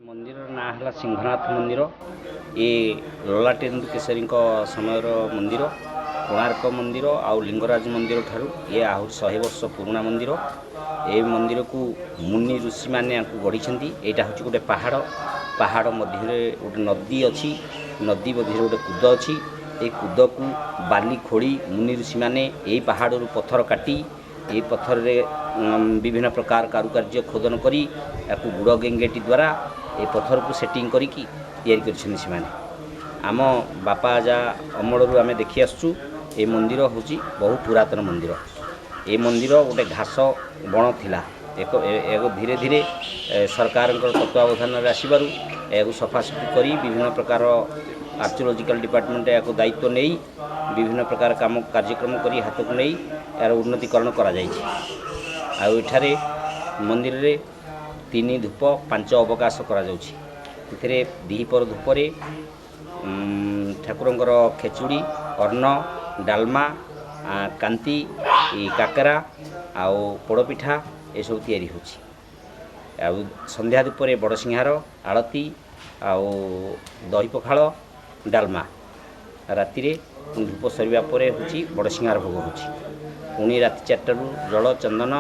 मंदिर ना है सिंहनाथ मंदिर। ये ललाटेन्दु केशरी समय मंदिर। कोणार्क मंदिर आउ लिंगराज मंदिर ठारू ये आहु 100 वर्ष पुराना मंदिर। ये मंदिर को मुनि ऋषि मैंने गढ़ी। यहाँ हूँ गोटे पहाड़ पहाड़ मध्य गोटे नदी अच्छी नदी मध्य गोटे कूद अच्छी। ये कूद को बाली खोड़ी मुनि ऋषि मैंने यही पहाड़ पत्थर काटी ये पत्थर रे विभिन्न प्रकार कारुकार्य खोदन करी गुड़ गेंगेटी द्वारा ये पत्थर को सेटिंग करिकी या आम बापा जा अमल आम देखी आसुँ। ये मंदिर हूँ बहु पुरातन मंदिर। ये मंदिर गोटे घास बण थिला एक धीरे धीरे सरकार तत्वावधान आसबार सफासफी कर विभिन्न प्रकार आर्कियोलॉजिकल डिपार्टमेंट या दायित्व नहीं विभिन्न प्रकार काम कार्यक्रम कर हाथ को नहीं यार उन्नतीकरण कर मंदिर रे 3 धूप 5 अवकाश करा दीपर धूपरे ठाकुरंकर खेचुड़ी अन्न डालमा कांति काकरा आउ पोड़पिठा ये सब तैयारी होछि। संध्या धूपरे बड़सिंहार आलती आउ दही पखाल डालमा राति धूप सरवा पर हूँ बड़सिंहार भोग होछि। पुणी राति 4 जल चंदन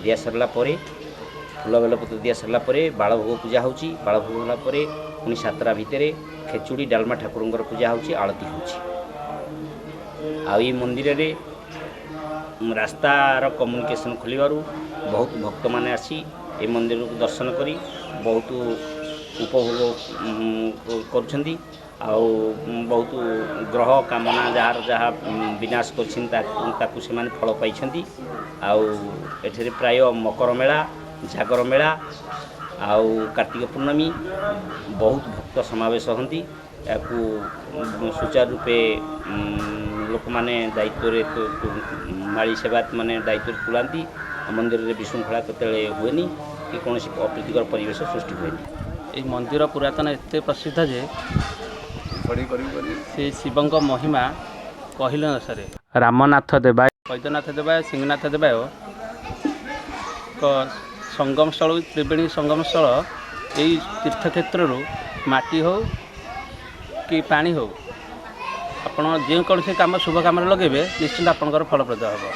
दिया सरला फूल बेलपत्र दिया सरला बाल भोग पूजा होछि। बाल भोग होला पुणी 7टा भितर खेचुड़ी डालमा ठाकुरंकर पूजा होछि आलती होछि। मंदिर रे रास्तार कम्युनिकेशन खोलबारू बहुत भक्त माने आसी ए मंदिर को दर्शन करी बहुत उपभोग करुछंती। बहुत ग्रह कामना जार जहाँ विनाश कर फल पाई। एठे प्राय मकर मेला जागर मेला आउ कार्तिक पूर्णमी बहुत भक्त समावेश होती। या सुचारू रूपे लोक मैंने दायित्व माड़ी सेवात माने दायित्व तुलांती। मंदिर में विशृंखला केतले हुएनी कि कौन अप्रीतिकर परिवेश सृष्टि हुएनी। ये मंदिर पुरातन एत प्रसिद्ध जे से शिवंक महिमा कहले न सरे। रामनाथ देवाय वैद्यनाथ देवाय सिंहनाथ देवाय संगम स्थल त्रिवेणी संगम स्थल यही तीर्थक्षेत्र माटी हो कि पानी हो आपण जो कौन काम शुभ काम लगे निश्चिंत आपंकर फलप्रद हे।